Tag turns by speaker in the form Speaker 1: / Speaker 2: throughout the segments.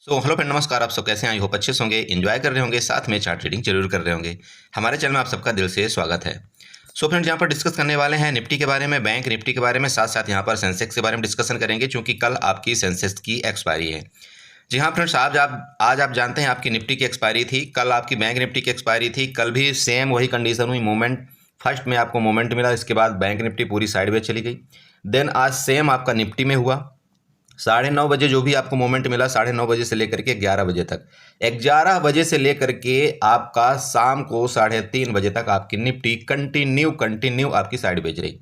Speaker 1: Hello friend, नमस्कार। आप सब कैसे हैं? आई होप अच्छे से होंगे, एंजॉय कर रहे होंगे, साथ में चार्ट रीडिंग जरूर कर रहे होंगे। हमारे चैनल में आप सबका दिल से स्वागत है। फ्रेंड्स, यहाँ पर डिस्कस करने वाले हैं निफ्टी के बारे में, बैंक निफ्टी के बारे में, साथ साथ यहाँ पर सेंसेक्स के बारे में डिस्कशन करेंगे, क्योंकि कल आपकी सेंसेक्स की एक्सपायरी है। जी हाँ फ्रेंड्स, आज आप जानते हैं आपकी निफ्टी की एक्सपायरी थी, कल आपकी बैंक निफ्टी की एक्सपायरी थी। कल भी सेम वही कंडीशन हुई, मूवमेंट फर्स्ट में आपको मूवमेंट मिला, इसके बाद बैंक निफ्टी पूरी साइडवेज चली गई। देन आज सेम आपका निफ्टी में हुआ। 9:30 बजे जो भी आपको मोमेंट मिला, 9:30 से लेकर के 11 बजे तक, 11 बजे से लेकर के आपका शाम को 3:30 बजे तक आपकी निफ्टी कंटिन्यू आपकी साइड बेच रही।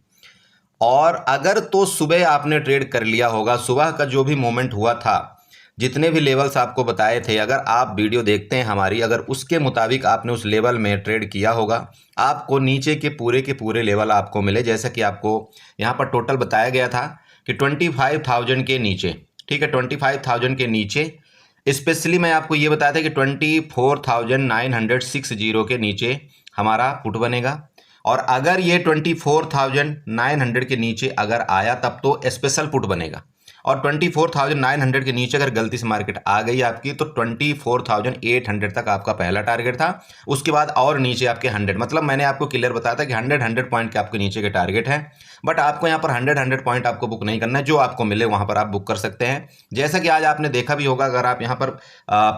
Speaker 1: और अगर तो सुबह आपने ट्रेड कर लिया होगा, सुबह का जो भी मोमेंट हुआ था, जितने भी लेवल्स आपको बताए थे, अगर आप वीडियो देखते हैं हमारी, अगर उसके मुताबिक आपने उस लेवल में ट्रेड किया होगा, आपको नीचे के पूरे लेवल आपको मिले। जैसा कि आपको यहाँ पर टोटल बताया गया था कि 25,000 के नीचे, ठीक है, 25,000 के नीचे, स्पेशली मैं आपको ये बताया था कि 24,960 के नीचे हमारा पुट बनेगा। और अगर ये 24,900 के नीचे अगर आया तब तो स्पेशल पुट बनेगा। और 24,900 के नीचे अगर गलती से मार्केट आ गई आपकी, तो 24,800 तक आपका पहला टारगेट था। उसके बाद और नीचे आपके 100, मतलब मैंने आपको क्लियर बताया था कि 100 पॉइंट के आपके नीचे के टारगेट है। बट आपको यहाँ पर 100 पॉइंट आपको बुक नहीं करना है, जो आपको मिले वहां पर आप बुक कर सकते हैं। जैसा कि आज आपने देखा भी होगा, अगर आप यहाँ पर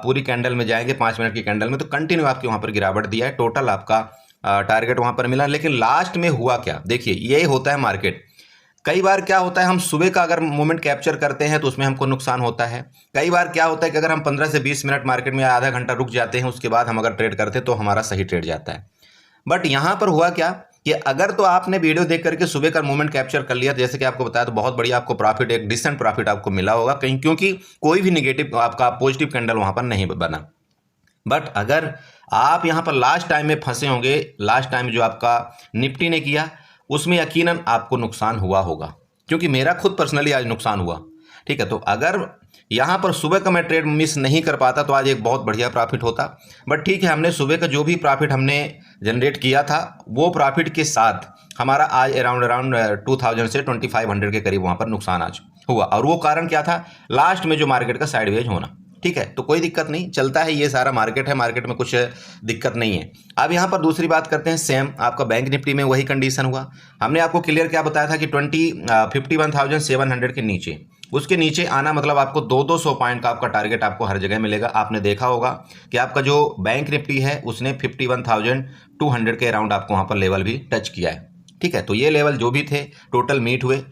Speaker 1: पूरी कैंडल में जाएंगे 5 मिनट की कैंडल में, तो कंटिन्यू आपके वहां पर गिरावट दिया है, टोटल आपका टारगेट वहां पर मिला। लेकिन लास्ट में हुआ क्या, देखिए यही होता है मार्केट। कई बार क्या होता है, हम सुबह का अगर मोमेंट कैप्चर करते हैं तो उसमें हमको नुकसान होता है। कई बार क्या होता है कि अगर हम 15 से 20 मिनट मार्केट में आधा घंटा रुक जाते हैं, उसके बाद हम अगर ट्रेड करते हैं तो हमारा सही ट्रेड जाता है। बट यहां पर हुआ क्या कि अगर तो आपने वीडियो देख करके सुबह का मोमेंट कैप्चर कर लिया, जैसे कि आपको बताया, तो बहुत बढ़िया आपको प्रॉफिट, एक डिसेंट प्रॉफिट आपको मिला होगा कहीं, क्योंकि कोई भी निगेटिव आपका पॉजिटिव कैंडल वहां पर नहीं बना। बट अगर आप यहां पर लास्ट टाइम में फंसे होंगे, लास्ट टाइम जो आपका निफ्टी ने किया, उसमें यकीनन आपको नुकसान हुआ होगा, क्योंकि मेरा खुद पर्सनली आज नुकसान हुआ। ठीक है, तो अगर यहां पर सुबह का मैं ट्रेड मिस नहीं कर पाता तो आज एक बहुत बढ़िया प्रॉफिट होता। बट ठीक है, हमने सुबह का जो भी प्रॉफिट हमने जनरेट किया था, वो प्रॉफिट के साथ हमारा आज अराउंड 2000 से 2500 के करीब वहां पर नुकसान आज हुआ। और वो कारण क्या था, लास्ट में जो मार्केट का साइडवेज होना। ठीक है, तो कोई दिक्कत नहीं, चलता है, ये सारा मार्केट है, मार्केट में कुछ दिक्कत नहीं है। अब यहाँ पर दूसरी बात करते हैं, सेम आपका बैंक निफ्टी में वही कंडीशन हुआ। हमने आपको क्लियर क्या बताया था कि 51,700 के नीचे, उसके नीचे आना मतलब आपको 200 पॉइंट का आपका टारगेट आपको हर जगह मिलेगा। आपने देखा होगा कि आपका जो बैंक निफ्टी है उसने 51,200 के अराउंड आपको वहाँ पर लेवल भी टच किया है। ठीक है, तो ये लेवल जो भी थे टोटल मीट हुए।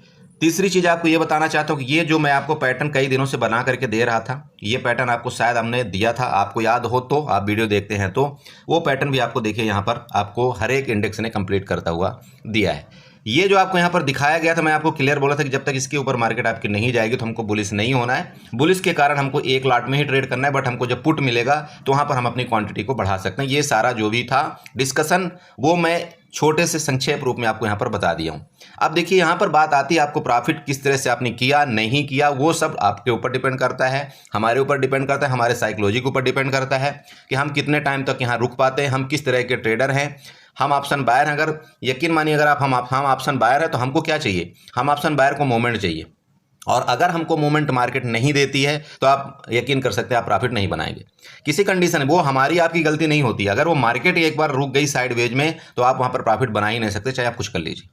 Speaker 1: तीसरी चीज आपको ये बताना चाहता हूँ कि ये जो मैं आपको पैटर्न कई दिनों से बना करके दे रहा था, ये पैटर्न आपको शायद हमने दिया था, आपको याद हो तो, आप वीडियो देखते हैं तो वो पैटर्न भी आपको देखिए यहाँ पर आपको हर एक इंडेक्स ने कंप्लीट करता हुआ दिया है। ये जो आपको यहाँ पर दिखाया गया था, मैं आपको क्लियर बोला था कि जब तक इसके ऊपर मार्केट आपकी नहीं जाएगी तो हमको बुलिश नहीं होना है। बुलिश के कारण हमको एक लाट में ही ट्रेड करना है, बट हमको जब पुट मिलेगा तो वहां पर हम अपनी क्वांटिटी को बढ़ा सकते हैं। ये सारा जो भी था डिस्कशन, वो मैं छोटे से संक्षेप रूप में आपको यहाँ पर बता दिया हूँ। अब देखिए यहाँ पर बात आती है, आपको प्रॉफिट किस तरह से आपने किया नहीं किया, वो सब आपके ऊपर डिपेंड करता है, हमारे ऊपर डिपेंड करता है, हमारे साइकोलॉजी के ऊपर डिपेंड करता है कि हम कितने टाइम तक यहाँ रुक पाते हैं, हम किस तरह के ट्रेडर हैं। हम ऑप्शन बायर हैं, अगर यकीन मानिए, अगर हम ऑप्शन बायर है तो हमको क्या चाहिए, हम ऑप्शन बायर को मोमेंट चाहिए। और अगर हमको मोमेंट मार्केट नहीं देती है तो आप यकीन कर सकते हैं आप प्रॉफिट नहीं बनाएंगे किसी कंडीशन में। वो हमारी आपकी गलती नहीं होती, अगर वो मार्केट एक बार रुक गई साइडवेज में तो आप वहां पर प्रॉफिट बना ही नहीं सकते, चाहे आप कुछ कर लीजिए।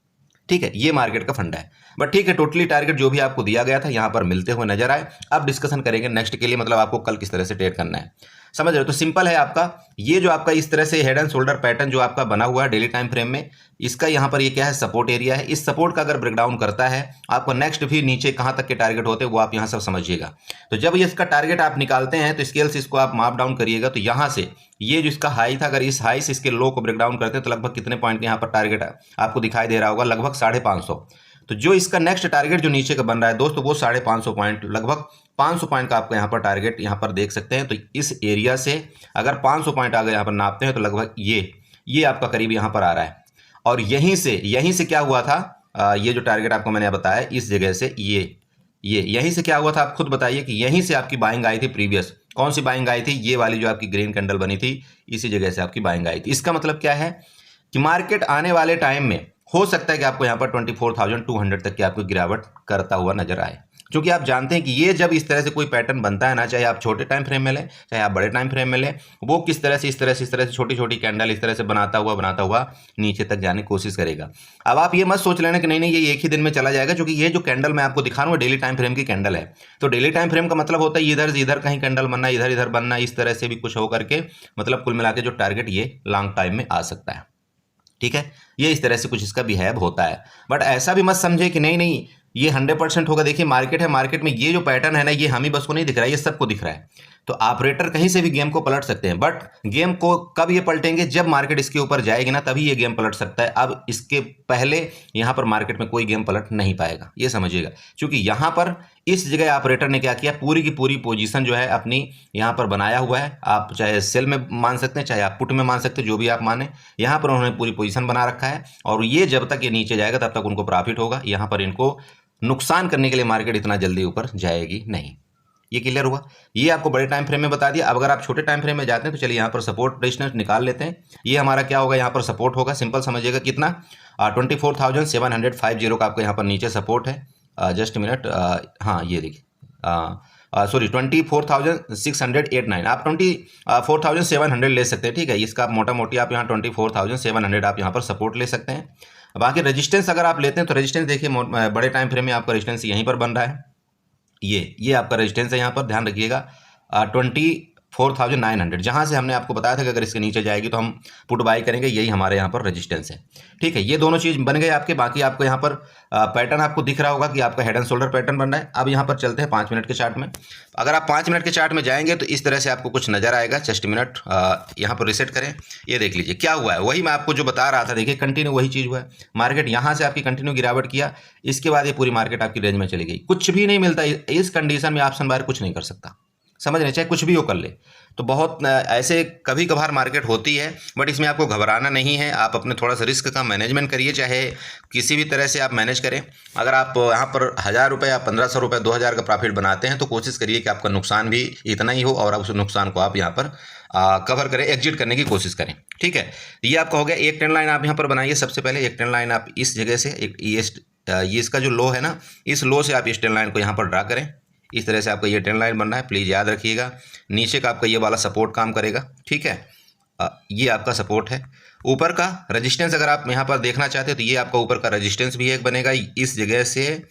Speaker 1: ठीक है, ये मार्केट का फंडा है। बट ठीक है, टोटली टारगेट जो भी आपको दिया गया था यहां पर मिलते हुए नजर आए। अब डिस्कशन करेंगे नेक्स्ट के लिए, मतलब आपको कल किस तरह से ट्रेड करना है, समझ रहे हो। तो सिंपल है आपका, ये जो आपका इस तरह से हेड एंड शोल्डर पैटर्न जो आपका बना हुआ है डेली टाइम फ्रेम में, इसका यहाँ पर ये क्या है, सपोर्ट एरिया है। इस सपोर्ट का अगर ब्रेकडाउन करता है, आपको नेक्स्ट भी नीचे कहाँ तक के टारगेट होते हैं वो आप यहाँ सब समझिएगा। तो जब ये इसका टारगेट आप निकालते हैं तो स्केल से इसको आप माप डाउन करिएगा, तो यहाँ से ये जो इसका हाई था, अगर इस हाई से इसके लो को ब्रेकडाउन करते हैं तो लगभग कितने पॉइंट के यहाँ पर टारगेट आपको दिखाई दे रहा होगा, लगभग 550। तो जो इसका नेक्स्ट टारगेट जो नीचे का बन रहा है दोस्तों, वो 550 पॉइंट, लगभग 500 पॉइंट का आपको यहाँ पर टारगेट यहाँ पर देख सकते हैं। तो इस एरिया से अगर 500 पॉइंट अगर यहाँ पर नापते हैं तो लगभग ये आपका करीब यहाँ पर आ रहा है। और यहीं से क्या हुआ था, ये जो टारगेट आपको मैंने बताया, इस जगह से ये यहीं से क्या हुआ था, आप खुद बताइए कि यहीं से आपकी बाइंग आई थी प्रीवियस। कौन सी बाइंग आई थी, ये वाली जो आपकी ग्रीन कैंडल बनी थी, इसी जगह से आपकी बाइंग आई थी। इसका मतलब क्या है कि मार्केट आने वाले टाइम में हो सकता है कि आपको यहाँ पर 24,200 तक की आपको गिरावट करता हुआ नजर आए। क्योंकि आप जानते हैं कि ये जब इस तरह से कोई पैटर्न बनता है ना, चाहे आप छोटे टाइम फ्रेम में लें चाहे आप बड़े टाइम फ्रेम में लें, वो किस तरह से इस तरह से छोटी छोटी कैंडल इस तरह से बनाता हुआ नीचे तक जाने की कोशिश करेगा। अब आप ये मत सोच लेना कि नहीं ये एक ही दिन में चला जाएगा, क्योंकि ये जो कैंडल मैं आपको दिखा रहा हूँ डेली टाइम फ्रेम की कैंडल है। तो डेली टाइम फ्रेम का मतलब होता है इधर से इधर कहीं कैंडल बनना, इधर इधर बनना, इस तरह से भी कुछ होकर के मतलब कुल मिला के जो टारगेट ये लॉन्ग टाइम में आ सकता है। ठीक है, ये इस तरह से कुछ इसका बिहेव होता है। बट ऐसा भी मत समझे कि नहीं ये 100% होगा। देखिए मार्केट है, मार्केट में ये जो पैटर्न है ना, ये हम ही बस को नहीं दिख रहा है, ये सबको दिख रहा है। तो ऑपरेटर कहीं से भी गेम को पलट सकते हैं, बट गेम को कब ये पलटेंगे, जब मार्केट इसके ऊपर जाएगी ना, तभी ये गेम पलट सकता है। अब इसके पहले यहां पर मार्केट में कोई गेम पलट नहीं पाएगा, ये समझिएगा। क्योंकि यहां पर इस जगह ऑपरेटर ने क्या किया, पूरी की पूरी पोजीशन जो है अपनी यहां पर बनाया हुआ है। आप चाहे सेल में मान सकते हैं चाहे आप पुट में मान सकते हैं, जो भी आप माने, यहां पर उन्होंने पूरी पोजीशन बना रखा है। और ये जब तक ये नीचे जाएगा तब तक उनको प्रॉफिट होगा, यहां पर इनको नुकसान करने के लिए मार्केट इतना जल्दी ऊपर जाएगी नहीं। ये क्लियर हुआ। ये आपको बड़े टाइम फ्रेम में बता दिया। अब अगर आप छोटे टाइम फ्रेम में जाते हैं तो चलिए यहाँ पर सपोर्ट रेजिस्टेंस निकाल लेते हैं। ये हमारा क्या होगा, यहाँ पर सपोर्ट होगा, सिंपल समझिएगा कितना 24,750 का आपको यहाँ पर नीचे सपोर्ट है। जस्ट मिनट, हाँ ये देखिए, सॉरी 24,689, आप 24,700 ले सकते हैं। ठीक है, इसका आप मोटा मोटी आप यहाँ 24,700 आप यहाँ पर सपोर्ट ले सकते हैं। बाकी रेजिस्टेंस अगर आप लेते हैं तो रेजिस्टेंस देखिए बड़े टाइम फ्रेम में आपका रेजिस्टेंस यहीं पर बन रहा है। ये आपका रेजिस्टेंस है, यहाँ पर ध्यान रखिएगा 24,900, जहाँ से हमने आपको बताया था कि अगर इसके नीचे जाएगी तो हम पुट बाई करेंगे, यही हमारे यहाँ पर रेजिस्टेंस है। ठीक है, ये दोनों चीज़ बन गए आपके। बाकी आपको यहाँ पर पैटर्न आपको दिख रहा होगा कि आपका हेड एंड शोल्डर पैटर्न बन रहा है। अब यहाँ पर चलते हैं 5 मिनट के चार्ट में। अगर आप 5 मिनट के चार्ट में जाएंगे तो इस तरह से आपको कुछ नजर आएगा। जस्ट मिनट, यहाँ पर रिसेट करें, ये देख लीजिए क्या हुआ है, वही मैं आपको जो बता रहा था। देखिए कंटिन्यू वही चीज़ हुआ है। मार्केट यहाँ से आपकी कंटिन्यू गिरावट किया, इसके बाद ये पूरी मार्केट आपकी रेंज में चली गई। कुछ भी नहीं मिलता इस कंडीशन में, ऑप्शन बायर कुछ नहीं कर सकता, समझ रहे, चाहे कुछ भी हो कर ले। तो बहुत ऐसे कभी कभार मार्केट होती है, बट इसमें आपको घबराना नहीं है। आप अपने थोड़ा सा रिस्क का मैनेजमेंट करिए, चाहे किसी भी तरह से आप मैनेज करें। अगर आप यहाँ पर 1,000 रुपये या 1,500 रुपये 2,000 का प्रॉफिट बनाते हैं तो कोशिश करिए कि आपका नुकसान भी इतना ही हो और उस नुकसान को आप यहाँ पर कवर करें, एग्जिट करने की कोशिश करें। ठीक है, ये आपका हो गया। एक ट्रेंड लाइन आप यहाँ पर बनाइए। सबसे पहले एक ट्रेंड लाइन आप इस जगह से, ये इसका जो लो है ना, इस लो से आप इस ट्रेंड लाइन को यहाँ पर ड्रा करें। इस तरह से आपका ये ट्रेंड लाइन बनना है, प्लीज़ याद रखिएगा। नीचे का आपका ये वाला सपोर्ट काम करेगा। ठीक है, ये आपका सपोर्ट है। ऊपर का रेजिस्टेंस अगर आप यहाँ पर देखना चाहते हैं तो ये आपका ऊपर का रेजिस्टेंस भी एक बनेगा। इस जगह से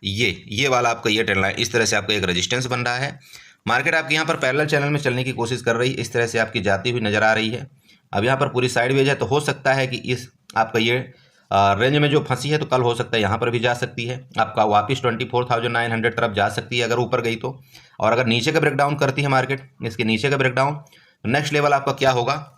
Speaker 1: ये वाला आपका ये ट्रेंड लाइन, इस तरह से आपका एक रेजिस्टेंस बन रहा है। मार्केट आपके यहाँ पर पैरेलल चैनल में चलने की कोशिश कर रही है, इस तरह से आपकी जाती हुई नज़र आ रही है। अब यहाँ पर पूरी साइडवेज है, तो हो सकता है कि इस आपका ये रेंज में जो फंसी है तो कल हो सकता है यहाँ पर भी जा सकती है, आपका वापस 24,900 तरफ जा सकती है अगर ऊपर गई तो। और अगर नीचे का ब्रेकडाउन करती है मार्केट, इसके नीचे का ब्रेकडाउन, तो नेक्स्ट लेवल आपका क्या होगा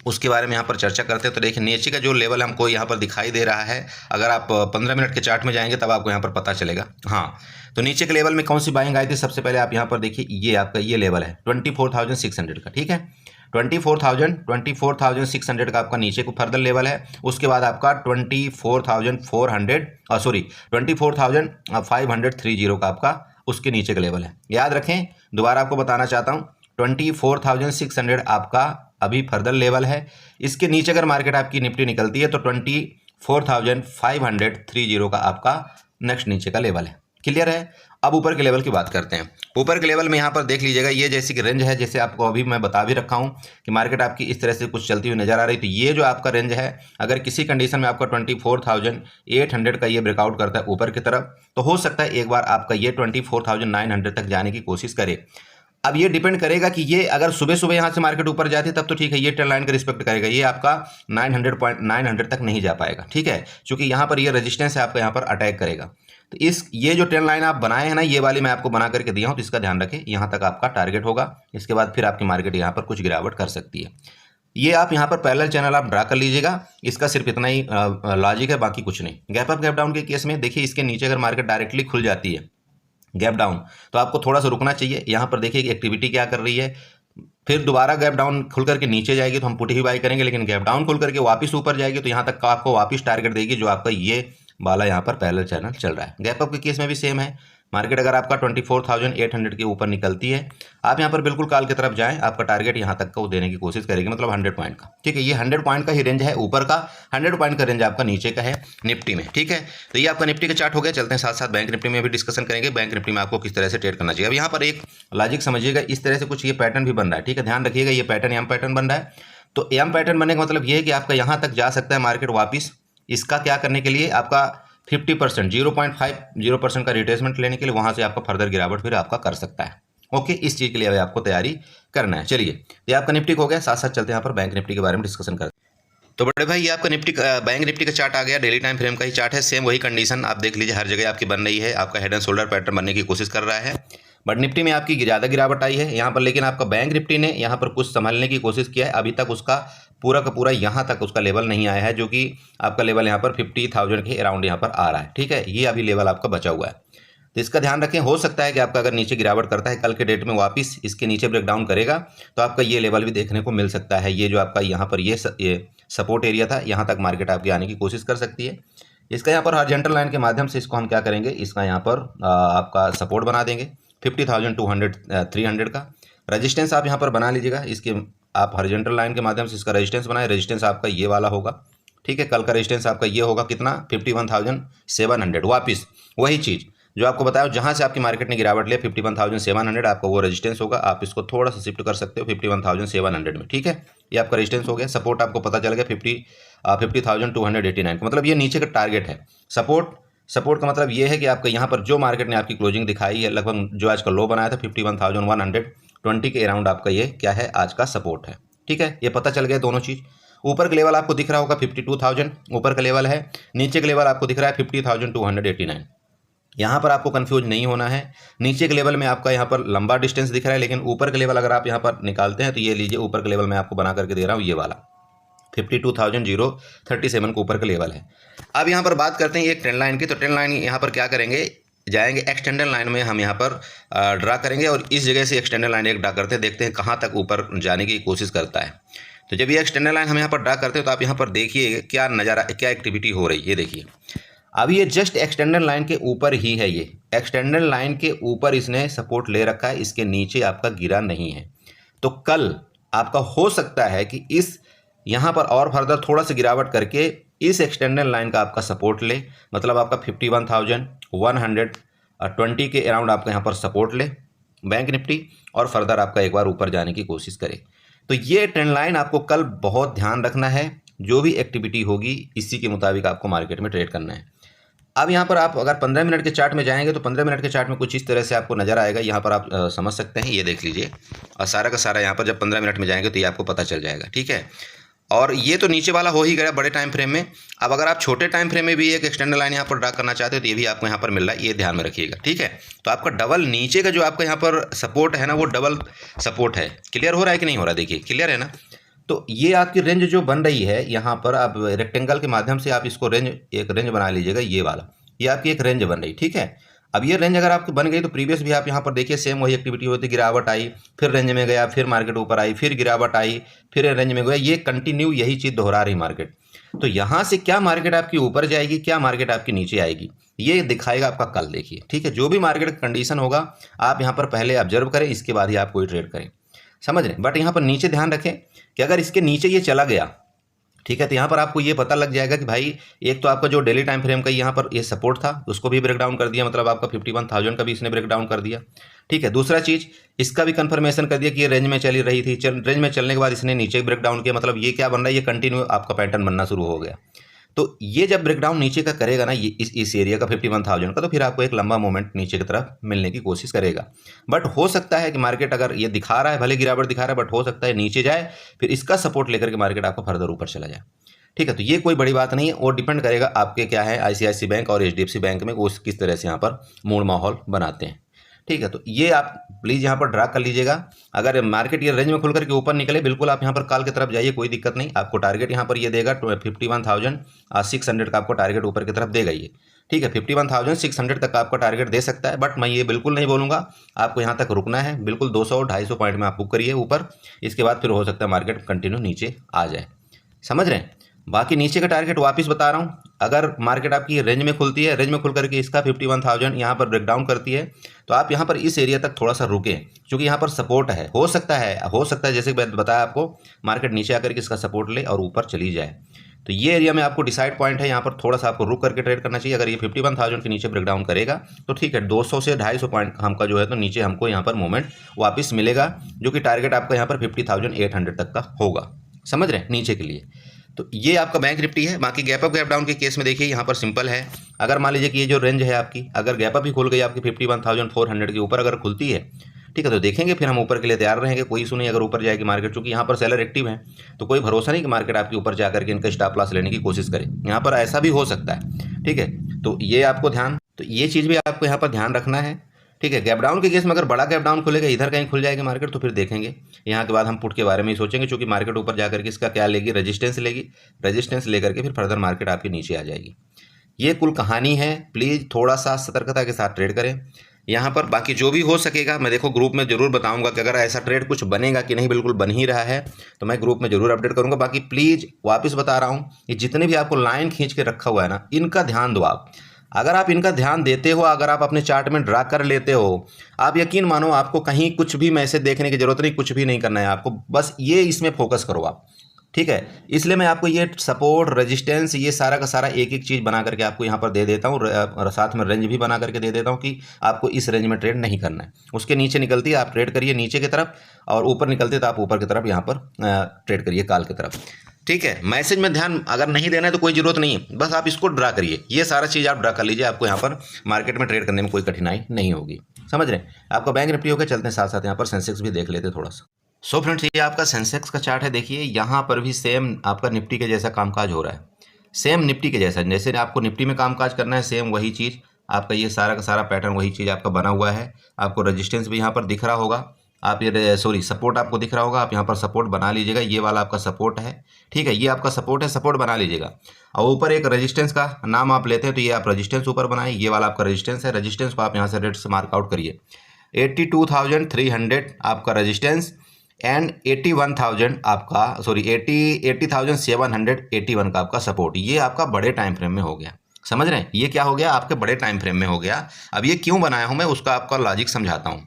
Speaker 1: उसके बारे में यहाँ पर चर्चा करते हैं। तो देखिए नीचे का जो लेवल हमको यहाँ पर दिखाई दे रहा है, अगर आप 15 मिनट के चार्ट में जाएंगे तब आपको यहाँ पर पता चलेगा। हाँ, तो नीचे के लेवल में कौन सी बाइंग आई थी, सबसे पहले आप यहाँ पर देखिए, ये आपका ये लेवल है 24,600 का। ठीक है, 24,600 का आपका नीचे को फर्दर लेवल है। उसके बाद आपका 24,530 का आपका उसके नीचे का लेवल है। याद रखें, दोबारा आपको बताना चाहता हूँ, 24,600 आपका अभी फर्दर लेवल है। इसके नीचे अगर मार्केट आपकी निफ्टी निकलती है तो 24,530 का आपका नेक्स्ट नीचे का लेवल है। क्लियर है। अब ऊपर के लेवल की बात करते हैं। ऊपर के लेवल में यहाँ पर देख लीजिएगा, ये जैसी कि रेंज है, जैसे आपको अभी मैं बता भी रखा हूँ कि मार्केट आपकी इस तरह से कुछ चलती हुई नजर आ रही। तो ये जो आपका रेंज है, अगर किसी कंडीशन में आपका 24,800 का ये ब्रेकआउट करता है ऊपर की तरफ, तो हो सकता है एक बार आपका ये 24,900 तक जाने की कोशिश करे। अब ये डिपेंड करेगा कि ये अगर सुबह सुबह यहाँ से मार्केट ऊपर जाती है तब तो ठीक है, ये ट्रेंड लाइन का रिस्पेक्ट करेगा, ये आपका 900 तक नहीं जा पाएगा। ठीक है, क्योंकि यहाँ पर ये रेजिस्टेंस है, आपका यहाँ पर अटैक करेगा। तो ये जो ट्रेंड लाइन आप बनाए हैं ना, ये वाली मैं आपको बना करके दिया हूँ, तो इसका ध्यान रखें, यहाँ तक आपका टारगेट होगा। इसके बाद फिर आपकी मार्केट यहाँ पर कुछ गिरावट कर सकती है। ये आप यहाँ पर पैरेलल चैनल आप ड्रा कर लीजिएगा, इसका सिर्फ इतना ही लॉजिक है, बाकी कुछ नहीं। गैप अप गैप डाउन के केस में देखिए, इसके नीचे अगर मार्केट डायरेक्टली खुल जाती है गैप डाउन, तो आपको थोड़ा सा रुकना चाहिए। यहाँ पर देखिए कि एक्टिविटी क्या कर रही है, फिर दोबारा गैप डाउन खुल करके नीचे जाएगी तो हम पुट ही बाई करेंगे, लेकिन गैप डाउन खुल करके वापस ऊपर जाएगी तो यहाँ तक का आपको वापस टारगेट देगी, जो आपका ये वाला यहाँ पर पैरेलल चैनल चल रहा है। गैप अप के केस में भी सेम है, मार्केट अगर आपका 24,800 के ऊपर निकलती है, आप यहाँ पर बिल्कुल कॉल की तरफ जाएं, आपका टारगेट यहाँ तक का वो देने की कोशिश करेगी, मतलब 100 पॉइंट का। ठीक है, ये 100 पॉइंट का ही रेंज है ऊपर का, 100 पॉइंट का रेंज आपका नीचे का है निफ्टी में। ठीक है, तो ये आपका निफ्टी का चार्ट हो गया। चलते हैं साथ साथ बैंक निफ्टी में भी डिस्कशन करेंगे, बैंक निफ्टी में आपको किस तरह से ट्रेड करना चाहिए। अब यहाँ पर एक लॉजिक समझिएगा, इस तरह से कुछ ये पैटर्न भी बन रहा है। ठीक है, ध्यान रखिएगा, ये पैटर्न एम पैटर्न बन रहा है। तो एम पैटर्न बनने का मतलब ये है कि आपका यहाँ तक जा सकता है मार्केट वापिस। इसका क्या करने के लिए आपका 50% 0.50% का रिट्रेसमेंट लेने के लिए वहां से आपका फर्दर गिरावट फिर आपका कर सकता है। ओके, इस चीज़ के लिए आपको तैयारी करना है। चलिए, ये आपका निफ्टी हो गया। साथ साथ चलते हैं यहाँ पर बैंक निफ्टी के बारे में डिस्कशन करते हैं। तो बड़े भाई, ये आपका निफ्टी बैंक निफ्टी का चार्ट आ गया, डेली टाइम फ्रेम का ही चार्ट है। सेम वही कंडीशन आप देख लीजिए, हर जगह आपकी बन रही है, आपका हेड एंड शोल्डर पैटर्न बनने की कोशिश कर रहा है। बट निफ्टी में आपकी ज़्यादा गिरावट आई है यहाँ पर, लेकिन आपका बैंक निफ्टी ने यहाँ पर कुछ संभालने की कोशिश किया है। अभी तक उसका पूरा का पूरा यहाँ तक उसका लेवल नहीं आया है, जो कि आपका लेवल यहाँ पर 50,000 के अराउंड यहाँ पर आ रहा है। ठीक है, ये अभी लेवल आपका बचा हुआ है, तो इसका ध्यान रखें। हो सकता है कि आपका अगर नीचे गिरावट करता है, कल के डेट में वापस इसके नीचे ब्रेकडाउन करेगा, तो आपका ये लेवल भी देखने को मिल सकता है। ये जो आपका यहाँ पर ये सपोर्ट एरिया था, यहाँ तक मार्केट आपकी आने की कोशिश कर सकती है। इसका यहाँ पर हॉरिजॉन्टल लाइन के माध्यम से इसको हम क्या करेंगे, इसका यहाँ पर आपका सपोर्ट बना देंगे 50,200 300 का रेजिस्टेंस आप यहाँ पर बना लीजिएगा। इसके आप हॉरिजॉन्टल लाइन के माध्यम से इसका रेजिस्टेंस बनाए। रेजिस्टेंस आपका ये वाला होगा। ठीक है, कल का रेजिस्टेंस आपका ये होगा कितना, 51,700। वापिस वही चीज़ जो आपको बताया, जहाँ से आपकी मार्केट ने गिरावट लिया 51,700 आपका वो रेजिस्टेंस होगा। आप इसको थोड़ा सा शिफ्ट कर सकते हो 51,700 में। ठीक है, ये आपका रेजिस्टेंस हो गया। सपोर्ट आपको पता चल गया 50,289 का, मतलब ये नीचे का टारगेट है। सपोर्ट का मतलब ये है कि आपका यहाँ पर जो मार्केट ने आपकी क्लोजिंग दिखाई है, लगभग जो आज का लो बनाया था 51,120 के अराउंड, आपका ये क्या है, आज का सपोर्ट है। ठीक है, ये पता चल गया दोनों चीज़। ऊपर का लेवल आपको दिख रहा होगा 52,000 ऊपर का लेवल है, नीचे का लेवल आपको दिख रहा है 50,289। यहाँ पर आपको कंफ्यूज नहीं होना है। नीचे के लेवल में आपका यहाँ पर लंबा डिस्टेंस दिख रहा है, लेकिन ऊपर का लेवल अगर आप यहाँ पर निकालते हैं तो ये लीजिए, ऊपर का लेवल मैं आपको बना करके दे रहा हूँ, ये वाला 52,037 के ऊपर का लेवल है। अब यहाँ पर बात करते हैं एक ट्रेंड लाइन की। तो ट्रेंड लाइन यहाँ पर क्या करेंगे, जाएंगे एक्सटेंडेड लाइन में हम यहाँ पर ड्रा करेंगे, और इस जगह से एक्सटेंडेड लाइन एक ड्रा करते हैं, देखते हैं कहाँ तक ऊपर जाने की कोशिश करता है। तो जब ये एक्सटेंडेड लाइन हम यहाँ पर ड्रा करते हैं, तो आप यहाँ पर देखिए क्या नज़ारा, क्या एक्टिविटी हो रही है। ये देखिए, अब ये जस्ट एक्सटेंडेड लाइन के ऊपर ही है, ये एक्सटेंडेड लाइन के ऊपर इसने सपोर्ट ले रखा है, इसके नीचे आपका गिरा नहीं है। तो कल आपका हो सकता है कि इस यहाँ पर और फर्दर थोड़ा सा गिरावट करके इस एक्सटेंडेड लाइन का आपका सपोर्ट ले, मतलब आपका 51,120 के अराउंड आपका यहाँ पर सपोर्ट ले बैंक निफ्टी, और फर्दर आपका एक बार ऊपर जाने की कोशिश करे। तो ये ट्रेंड लाइन आपको कल बहुत ध्यान रखना है, जो भी एक्टिविटी होगी इसी के मुताबिक आपको मार्केट में ट्रेड करना है। अब यहाँ पर आप अगर 15 मिनट के चार्ट में जाएंगे, तो 15 मिनट के चार्ट में कुछ इस तरह से आपको नजर आएगा। यहाँ पर आप समझ सकते हैं, ये देख लीजिए, और सारा का सारा यहाँ पर जब 15 मिनट में जाएंगे तो ये आपको पता चल जाएगा। ठीक है, और ये तो नीचे वाला हो ही गया बड़े टाइम फ्रेम में। अब अगर आप छोटे टाइम फ्रेम में भी एक एक्सटेंडेड लाइन यहाँ पर ड्रा करना चाहते हो, तो ये भी आपको यहाँ पर मिल रहा है, ये ध्यान में रखिएगा। ठीक है, तो आपका डबल नीचे का जो आपका यहाँ पर सपोर्ट है ना, वो डबल सपोर्ट है। क्लियर हो रहा है कि नहीं हो रहा, देखिए क्लियर है ना। तो ये आपकी रेंज जो बन रही है यहाँ पर, आप रेक्टेंगल के माध्यम से आप इसको एक रेंज बना लीजिएगा, ये वाला, ये आपकी एक रेंज बन रही। ठीक है, अब ये रेंज अगर आपकी बन गई, तो प्रीवियस भी आप यहाँ पर देखिए सेम वही एक्टिविटी होती, गिरावट आई, फिर रेंज में गया, फिर मार्केट ऊपर आई, फिर गिरावट आई, फिर रेंज में गया, ये कंटिन्यू यही चीज़ दोहरा रही मार्केट। तो यहाँ से क्या मार्केट आपकी ऊपर जाएगी, क्या मार्केट आपकी नीचे आएगी, ये दिखाएगा आपका कल। देखिए, ठीक है, जो भी मार्केट कंडीशन होगा आप यहाँ पर पहले ऑब्जर्व करें, इसके बाद ही आप कोई ट्रेड करें, समझ रहे हैं। बट यहाँ पर नीचे ध्यान रखें कि अगर इसके नीचे ये चला गया, ठीक है, तो यहाँ पर आपको ये पता लग जाएगा कि भाई एक तो आपका जो डेली टाइम फ्रेम का यहाँ पर ये सपोर्ट था, उसको भी ब्रेक डाउन कर दिया, मतलब आपका 51,000 का भी इसने ब्रेक डाउन कर दिया। ठीक है, दूसरा चीज़ इसका भी कंफर्मेशन कर दिया कि ये रेंज में चली रही थी, रेंज में चलने के बाद इसने नीचे ब्रेक डाउन किया, मतलब ये क्या बन रहा है, ये कंटिन्यू आपका पैटर्न बनना शुरू हो गया। तो ये जब ब्रेकडाउन नीचे का करेगा ना, ये इस एरिया का 51,000 का, तो फिर आपको एक लंबा मोमेंट नीचे की तरफ मिलने की कोशिश करेगा। बट हो सकता है कि मार्केट अगर ये दिखा रहा है, भले गिरावट दिखा रहा है, बट हो सकता है नीचे जाए, फिर इसका सपोर्ट लेकर के मार्केट आपको फर्दर ऊपर चला जाए। ठीक है, तो ये कोई बड़ी बात नहीं है, और डिपेंड करेगा आपके क्या है ICICI बैंक और HDFC बैंक में वो किस तरह से यहाँ पर मूड माहौल बनाते हैं। ठीक है, तो ये आप प्लीज़ यहाँ पर ड्रा कर लीजिएगा। अगर मार्केट ये रेंज में खुल करके ऊपर निकले, बिल्कुल आप यहाँ पर कॉल की तरफ जाइए, कोई दिक्कत नहीं। आपको टारगेट यहाँ पर ये देगा 51,600 का आपको टारगेट ऊपर की तरफ देगा ये। ठीक है, 51,600 तक आपका टारगेट दे सकता है, बट मैं ये बिल्कुल नहीं बोलूँगा आपको यहाँ तक रुकना है। बिल्कुल 200-250 पॉइंट में आप बुक करिए ऊपर, इसके बाद फिर हो सकता है मार्केट कंटिन्यू नीचे आ जाए, समझ रहे हैं। बाकी नीचे का टारगेट वापस बता रहा हूँ, अगर मार्केट आपकी रेंज में खुलती है, रेंज में खुल करके इसका 51,000 यहाँ पर ब्रेकडाउन करती है, तो आप यहाँ पर इस एरिया तक थोड़ा सा रुकें, क्योंकि यहाँ पर सपोर्ट है। हो सकता है जैसे मैंने बताया आपको, मार्केट नीचे आकर के इसका सपोर्ट ले और ऊपर चली जाए। तो ये एरिया में आपको डिसाइड पॉइंट है, यहाँ पर थोड़ा सा आपको रुक करके ट्रेड करना चाहिए। अगर ये 51,000 के नीचे ब्रेकडाउन करेगा तो ठीक है, 200 से 250 पॉइंट हमका जो है तो नीचे हमको यहाँ पर मूवमेंट वापस मिलेगा, जो कि टारगेट आपका यहाँ पर 50,800 तक का होगा। समझ रहे हैं, नीचे के लिए। तो ये आपका बैंक निफ्टी है। बाकी गैप अप गैप डाउन के केस में देखिए यहाँ पर सिंपल है, अगर मान लीजिए कि ये जो रेंज है आपकी, अगर गैप अप ही खुल गई आपकी 51,400 के ऊपर अगर खुलती है, ठीक है, तो देखेंगे, फिर हम ऊपर के लिए तैयार रहेंगे, कोई इशू नहीं अगर ऊपर जाएगी मार्केट, क्योंकि यहाँ पर सेलर एक्टिव है, तो कोई भरोसा नहीं कि मार्केट आपके ऊपर जाकर के इनका स्टॉप लॉस लेने की कोशिश करे। यहाँ पर ऐसा भी हो सकता है, ठीक है। तो ये आपको तो ये चीज़ भी आपको यहाँ पर ध्यान रखना है, ठीक है। गैप डाउन के केस में अगर बड़ा गैप डाउन खुलेगा, इधर कहीं खुल जाएगी मार्केट, तो फिर देखेंगे। यहाँ के बाद हम पुट के बारे में ही सोचेंगे, क्योंकि मार्केट ऊपर जाकर के इसका क्या लेगी, रेजिस्टेंस लेगी, रेजिस्टेंस लेकर के फिर फर्दर मार्केट आपके नीचे आ जाएगी। ये कुल कहानी है। प्लीज़ थोड़ा सा सतर्कता के साथ ट्रेड करें यहाँ पर। बाकी जो भी हो सकेगा मैं देखो ग्रुप में जरूर बताऊंगा कि अगर ऐसा ट्रेड कुछ बनेगा कि नहीं, बिल्कुल बन ही रहा है तो मैं ग्रुप में जरूर अपडेट करूंगा। बाकी प्लीज़ वापस बता रहा हूँ, ये जितने भी आपको लाइन खींच के रखा हुआ है ना, इनका ध्यान दो आप। अगर आप इनका ध्यान देते हो, अगर आप अपने चार्ट में ड्रा कर लेते हो, आप यकीन मानो आपको कहीं कुछ भी मैसेज देखने की जरूरत नहीं, कुछ भी नहीं करना है आपको, बस ये इसमें फोकस करो आप, ठीक है। इसलिए मैं आपको ये सपोर्ट, रेजिस्टेंस, ये सारा का सारा एक एक चीज़ बना करके आपको यहाँ पर दे देता हूँ, और साथ में रेंज भी बना करके दे देता हूँ कि आपको इस रेंज में ट्रेड नहीं करना है। उसके नीचे निकलती है आप ट्रेड करिए नीचे की तरफ, और ऊपर निकलती है तो आप ऊपर की तरफ यहाँ पर ट्रेड करिए कॉल की तरफ, ठीक है। मैसेज में ध्यान अगर नहीं देना है तो कोई ज़रूरत नहीं है, बस आप इसको ड्रा करिए, ये सारा चीज़ आप ड्रा कर लीजिए, आपको यहाँ पर मार्केट में ट्रेड करने में कोई कठिनाई नहीं होगी। समझ रहे हैं। आपका बैंक निफ्टी होकर चलते हैं, साथ साथ यहाँ पर सेंसेक्स भी देख लेते हैं थोड़ा सा। सो फ्रेंड्स, ये आपका सेंसेक्स का चार्ट है। देखिए यहाँ पर भी सेम आपका निफ्टी के जैसा कामकाज हो रहा है, सेम निफ्टी के जैसा, जैसे आपको निफ्टी में कामकाज करना है, सेम वही चीज़ आपका, ये सारा का सारा पैटर्न वही चीज़ आपका बना हुआ है। आपको रेजिस्टेंस भी यहाँ पर दिख रहा होगा, आप ये सपोर्ट आपको दिख रहा होगा, आप यहाँ पर सपोर्ट बना लीजिएगा, ये वाला आपका सपोर्ट है, ठीक है, ये आपका सपोर्ट है, सपोर्ट बना लीजिएगा। और ऊपर एक रेजिस्टेंस का नाम आप लेते हैं तो ये आप रेजिस्टेंस ऊपर बनाए, ये वाला आपका रेजिस्टेंस है, रेजिस्टेंस को आप यहाँ से रेड से मार्कआउट करिए। 82,300 आपका रेजिस्टेंस एंड 80,781 का आपका सपोर्ट, ये आपका बड़े टाइम फ्रेम में हो गया। समझ रहे हैं, ये क्या हो गया, आपके बड़े टाइम फ्रेम में हो गया। अब ये क्यों बनाया हूं मैं, उसका आपका लॉजिक समझाता हूं।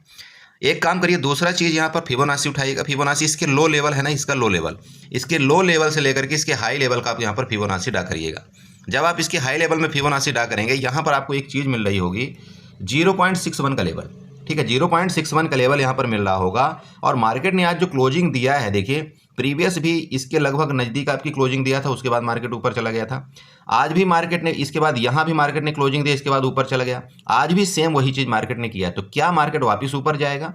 Speaker 1: एक काम करिए, दूसरा चीज़ यहाँ पर फिबोनाची उठाइएगा। फिबोनाची इसके लो लेवल है ना, इसका लो लेवल, इसके लो लेवल से लेकर के इसके हाई लेवल का आप यहाँ पर फिबोनाची ड्रा करिएगा। जब आप इसके हाई लेवल में फिबोनाची ड्रा करेंगे, यहाँ पर आपको एक चीज़ मिल रही होगी 0.61 का लेवल, ठीक है, 0.61 का लेवल यहाँ पर मिल रहा होगा। और मार्केट ने आज जो क्लोजिंग दिया है, देखिए प्रीवियस भी इसके लगभग नज़दीक आपकी क्लोजिंग दिया था, उसके बाद मार्केट ऊपर चला गया था। आज भी मार्केट ने, इसके बाद यहाँ भी मार्केट ने क्लोजिंग दिया, इसके बाद ऊपर चला गया। आज भी सेम वही चीज़ मार्केट ने किया है। तो क्या मार्केट वापस ऊपर जाएगा?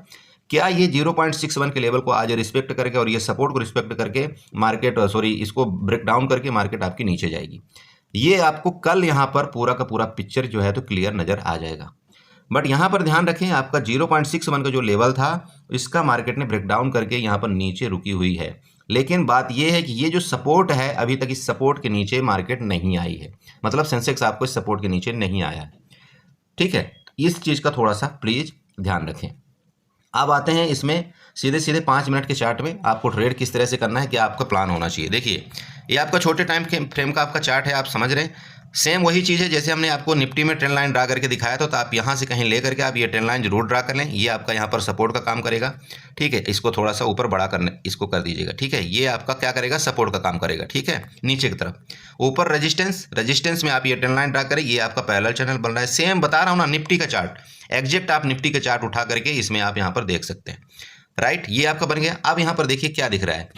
Speaker 1: क्या ये 0.61 के लेवल को आज रिस्पेक्ट करके और ये सपोर्ट को रिस्पेक्ट करके मार्केट इसको ब्रेक डाउन करके मार्केट आपकी नीचे जाएगी? ये आपको कल यहाँ पर पूरा का पूरा पिक्चर जो है तो क्लियर नज़र आ जाएगा। बट यहाँ पर ध्यान रखें, आपका 0.61 का जो लेवल था, इसका मार्केट ने ब्रेक डाउन करके यहाँ पर नीचे रुकी हुई है। लेकिन बात यह है कि ये जो सपोर्ट है, अभी तक इस सपोर्ट के नीचे मार्केट नहीं आई है, मतलब सेंसेक्स आपको इस सपोर्ट के नीचे नहीं आया है, ठीक है। इस चीज़ का थोड़ा सा प्लीज़ ध्यान रखें। अब आते हैं इसमें सीधे सीधे 5 मिनट के चार्ट में आपको ट्रेड किस तरह से करना है, क्या आपका प्लान होना चाहिए। देखिए ये आपका छोटे टाइम फ्रेम का आपका चार्ट है, आप समझ रहे हैं, सेम वही चीज़ है जैसे हमने आपको निफ्टी में ट्रेंड लाइन ड्रा करके दिखाया था। तो आप यहाँ से कहीं ले करके आप ये ट्रेंड लाइन जरूर ड्रा कर लें, ये आपका यहाँ पर सपोर्ट का काम करेगा, ठीक है। इसको थोड़ा सा ऊपर बड़ा करने इसको कर दीजिएगा, ठीक है। ये आपका क्या करेगा, सपोर्ट का काम करेगा, ठीक है। नीचे की तरफ ऊपर रेजिस्टेंस में आप ये ट्रेंड लाइन ड्रा करें, ये आपका पैरेलल चैनल बन रहा है। सेम बता रहा हूँ ना, निफ्टी का चार्ट एग्जैक्ट आप निफ्टी का चार्ट उठा करके इसमें आप यहाँ पर देख सकते हैं, राइट। ये आपका बन गया। अब यहाँ पर देखिए क्या दिख रहा है,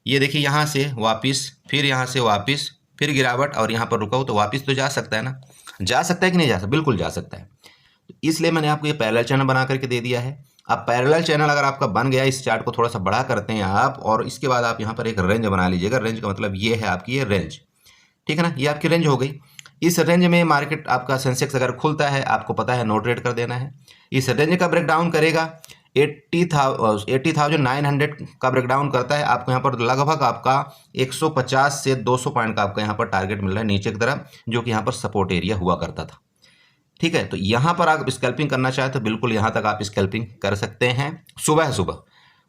Speaker 1: ये देखिए यहाँ से वापस, फिर यहाँ से वापस, फिर गिरावट, और यहाँ पर रुका हो तो वापस तो जा सकता है ना, जा सकता है कि नहीं जा सकता, बिल्कुल जा सकता है। तो इसलिए मैंने आपको ये पैरेलल चैनल बना करके दे दिया है। अब पैरेलल चैनल अगर आपका बन गया, इस चार्ट को थोड़ा सा बड़ा करते हैं आप, और इसके बाद आप यहाँ पर एक रेंज बना लीजिएगा। रेंज का मतलब ये है आपकी ये रेंज, ठीक है ना, ये आपकी रेंज हो गई। इस रेंज में मार्केट आपका सेंसेक्स अगर खुलता है, आपको पता है नो ट्रेड कर देना है। इस रेंज का ब्रेक डाउन करेगा, 80,900 का ब्रेकडाउन करता है, आपको यहाँ पर लगभग आपका 150 से 200 पॉइंट का आपका यहाँ पर टारगेट मिल रहा है नीचे की तरफ, जो कि यहाँ पर सपोर्ट एरिया हुआ करता था, ठीक है। तो यहाँ पर आप स्कैल्पिंग करना चाहे तो बिल्कुल यहाँ तक आप स्कैल्पिंग कर सकते हैं सुबह सुबह।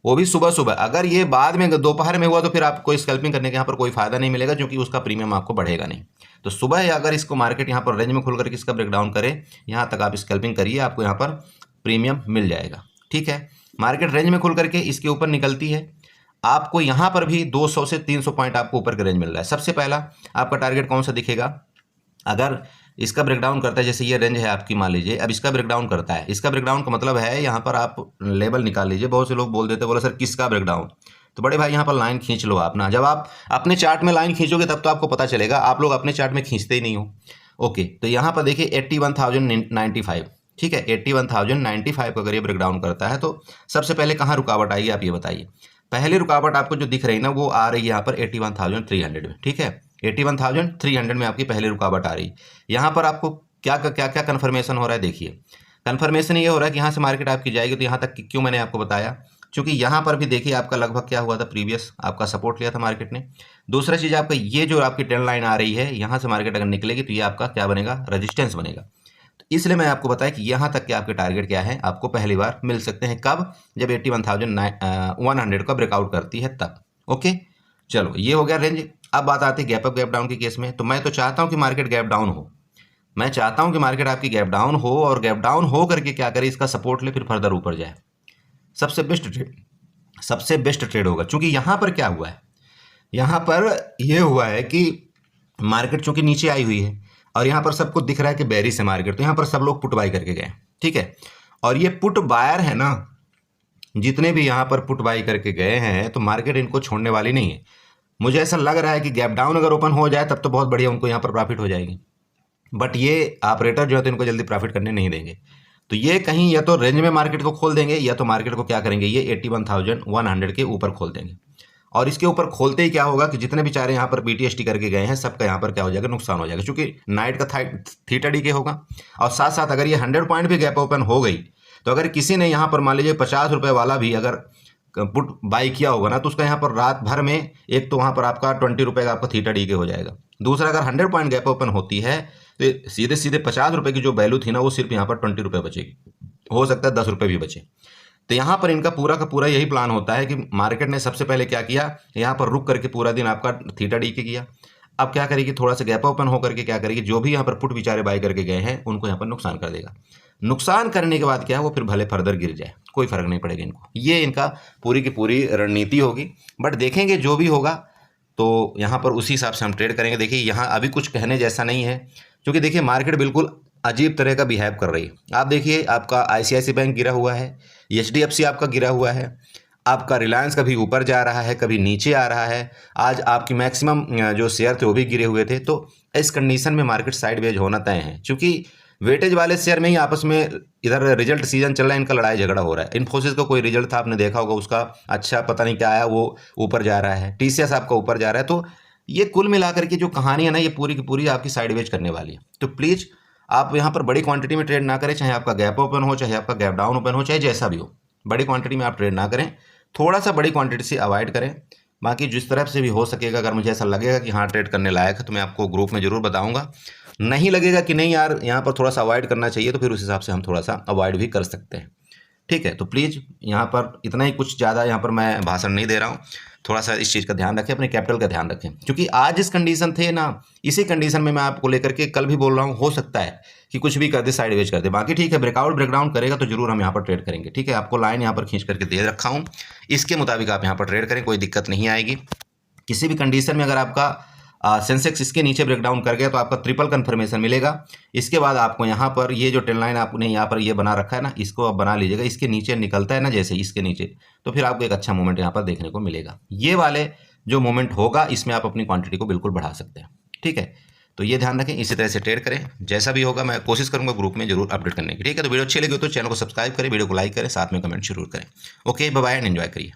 Speaker 1: वो भी सुबह सुबह। अगर ये बाद में दोपहर में हुआ तो फिर आपको स्कैल्पिंग करने के यहाँ पर कोई फायदा नहीं मिलेगा, क्योंकि उसका प्रीमियम आपको बढ़ेगा नहीं। तो सुबह अगर इसको मार्केट यहाँ पर रेंज में खुल करके इसका ब्रेकडाउन करे, यहाँ तक आप स्कैल्पिंग करिए, आपको यहाँ पर प्रीमियम मिल जाएगा। ठीक है, मार्केट रेंज में खुल करके इसके ऊपर निकलती है, आपको यहाँ पर भी 200 से 300 पॉइंट आपको ऊपर का रेंज मिल रहा है। सबसे पहला आपका टारगेट कौन सा दिखेगा, अगर इसका ब्रेकडाउन करता है, जैसे ये रेंज है आपकी, मान लीजिए अब इसका ब्रेकडाउन करता है, इसका ब्रेकडाउन का मतलब है यहाँ पर आप लेवल निकाल लीजिए। बहुत से लोग बोल देते बोले सर किसका ब्रेकडाउन, तो बड़े भाई यहाँ पर लाइन खींच लो आप ना। जब आप अपने चार्ट में लाइन खींचोगे तब तो आपको पता चलेगा, आप लोग अपने चार्ट में खींचते ही नहीं हो। ओके, तो यहाँ पर देखिए 81,095, ठीक है, 81,095 को अगर ये ब्रेकडाउन करता है तो सबसे पहले कहाँ रुकावट आएगी आप ये बताइए। पहली रुकावट आपको जो दिख रही है ना वो आ रही है यहाँ पर 81,300 में। ठीक है, 81,300 में आपकी पहली रुकावट आ रही। यहाँ पर आपको क्या क्या कन्फर्मेशन हो रहा है, देखिए कन्फर्मेशन ये हो रहा है कि यहाँ से मार्केट आपकी जाएगी। तो यहाँ तक क्यों मैंने आपको बताया, क्योंकि यहाँ पर भी देखिए आपका लगभग क्या हुआ था, प्रीवियस आपका सपोर्ट लिया था मार्केट ने। दूसरा चीज़ आपका ये जो आपकी ट्रेंड लाइन आ रही है, यहाँ से मार्केट अगर निकलेगी तो ये आपका क्या बनेगा, रजिस्टेंस बनेगा। तो इसलिए मैं आपको बताया कि यहाँ तक के आपके टारगेट क्या है, आपको पहली बार मिल सकते हैं। कब, जब 81,100 का ब्रेकआउट करती है तब। ओके, चलो ये हो गया रेंज। अब बात आती है गैप अप गैप डाउन के केस में। तो मैं तो चाहता हूँ कि मार्केट गैप डाउन हो, मैं चाहता हूँ कि मार्केट आपकी गैप डाउन हो, और गैप डाउन हो करके क्या करे, इसका सपोर्ट ले, फिर फर्दर ऊपर जाए। सबसे बेस्ट ट्रेड होगा। क्योंकि यहाँ पर क्या हुआ है, यहाँ पर यह हुआ है कि मार्केट चूंकि नीचे आई हुई है और यहाँ पर सबको दिख रहा है कि बेरिश है मार्केट, तो यहाँ पर सब लोग पुट बाई करके गए। ठीक है, और ये पुट बायर है ना, जितने भी यहाँ पर पुट बाई करके गए हैं, तो मार्केट इनको छोड़ने वाली नहीं है। मुझे ऐसा लग रहा है कि गैप डाउन अगर ओपन हो जाए तब तो बहुत बढ़िया, उनको यहाँ पर प्रॉफिट हो जाएगी। बट ये ऑपरेटर जो है तो इनको जल्दी प्रॉफिट करने नहीं देंगे। तो ये कहीं या तो रेंज में मार्केट को खोल देंगे, या तो मार्केट को क्या करेंगे, ये 81,100 के ऊपर खोल देंगे। और इसके ऊपर खोलते ही क्या होगा कि जितने बेचारे यहाँ पर BTST करके गए हैं, सबका यहाँ पर क्या हो जाएगा, नुकसान हो जाएगा। क्योंकि नाइट का थीटा डी के होगा, और साथ साथ अगर ये 100 पॉइंट भी गैप ओपन हो गई, तो अगर किसी ने यहाँ पर मान लीजिए 50 रुपये वाला भी अगर पुट बाई किया होगा ना, तो उसका यहाँ पर रात भर में एक तो वहाँ पर आपका 20 रुपये का आपका थीटा डी के हो जाएगा। दूसरा, अगर 100 पॉइंट गैप ओपन होती है तो सीधे सीधे 50 रुपये की जो वैल्यू थी ना, वो सिर्फ यहाँ पर 20 रुपये बचेगी, हो सकता है 10 रुपये भी बचे। तो यहाँ पर इनका पूरा का पूरा यही प्लान होता है कि मार्केट ने सबसे पहले क्या किया, यहाँ पर रुक करके पूरा दिन आपका थीटा डी के किया। अब क्या करेगी, थोड़ा सा गैप ओपन हो करके क्या करेगी, जो भी यहाँ पर पुट बेचारे बाई करके गए हैं उनको यहाँ पर नुकसान कर देगा। नुकसान करने के बाद क्या है, वो फिर भले फर्दर गिर जाए, कोई फर्क नहीं पड़ेगा इनको। ये इनका पूरी की पूरी रणनीति होगी। बट देखेंगे जो भी होगा, तो यहाँ पर उसी हिसाब से हम ट्रेड करेंगे। देखिए यहाँ अभी कुछ कहने जैसा नहीं है, क्योंकि देखिए मार्केट बिल्कुल अजीब तरह का बिहेव कर रही है। आप देखिए आपका ICICI बैंक गिरा हुआ है, HDFC आपका गिरा हुआ है, आपका रिलायंस कभी ऊपर जा रहा है, कभी नीचे आ रहा है। आज आपकी मैक्सिमम जो शेयर थे वो भी गिरे हुए थे। तो इस कंडीशन में मार्केट साइडवेज होना तय है, क्योंकि वेटेज वाले शेयर में ही आपस में इधर रिजल्ट सीजन चल रहा है, इनका लड़ाई झगड़ा हो रहा है। इन्फोसिस का कोई रिजल्ट था, आपने देखा होगा, उसका अच्छा पता नहीं क्या आया, वो ऊपर जा रहा है। TCS आपका ऊपर जा रहा है। तो ये कुल मिलाकर के जो कहानी है ना, ये पूरी की पूरी आपकी साइडवेज करने वाली है। तो प्लीज़ आप यहाँ पर बड़ी क्वांटिटी में ट्रेड ना करें, चाहे आपका गैप ओपन हो, चाहे आपका गैप डाउन ओपन हो, चाहे जैसा भी हो, बड़ी क्वांटिटी में आप ट्रेड ना करें। थोड़ा सा बड़ी क्वांटिटी से अवॉइड करें। बाकी जिस तरफ से भी हो सकेगा, अगर मुझे ऐसा लगेगा कि हाँ ट्रेड करने लायक है, तो मैं आपको ग्रुप में ज़रूर बताऊंगा। नहीं लगेगा कि नहीं यार यहाँ पर थोड़ा सा अवॉइड करना चाहिए, तो फिर उस हिसाब से हम थोड़ा सा अवॉइड भी कर सकते हैं। ठीक है, तो प्लीज़ यहाँ पर इतना ही, कुछ ज़्यादा यहाँ पर मैं भाषण नहीं दे रहा हूँ। थोड़ा सा इस चीज़ का ध्यान रखें, अपने कैपिटल का ध्यान रखें, क्योंकि आज इस कंडीशन थे ना, इसी कंडीशन में मैं आपको लेकर के कल भी बोल रहा हूँ, हो सकता है कि कुछ भी कर दे, साइडवेज कर दे। बाकी ठीक है, ब्रेकआउट ब्रेकडाउन करेगा तो जरूर हम यहाँ पर ट्रेड करेंगे। ठीक है, आपको लाइन यहाँ पर खींच करके दे रखा हूँ, इसके मुताबिक आप यहाँ पर ट्रेड करें, कोई दिक्कत नहीं आएगी। किसी भी कंडीशन में अगर आपका सेंसेक्स इसके नीचे ब्रेकडाउन कर गया तो आपका ट्रिपल कन्फर्मेशन मिलेगा। इसके बाद आपको यहाँ पर ये जो ट्रेंड लाइन आपने यहाँ पर ये बना रखा है ना, इसको आप बना लीजिएगा। इसके नीचे निकलता है ना, जैसे इसके नीचे, तो फिर आपको एक अच्छा मूवमेंट यहाँ पर देखने को मिलेगा। ये वाले जो मूवमेंट होगा, इसमें आप अपनी क्वांटिटी को बिल्कुल बढ़ा सकते हैं। ठीक है, तो ये ध्यान रखें, इसी तरह से ट्रेड करें। जैसा भी होगा मैं कोशिश करूँगा ग्रुप में जरूर अपडेट करने की। ठीक है, तो वीडियो अच्छी लगी तो चैनल को सब्सक्राइब करें, वीडियो को लाइक करें, साथ में कमेंट जरूर करें। Okay, bye bye and enjoy करिए।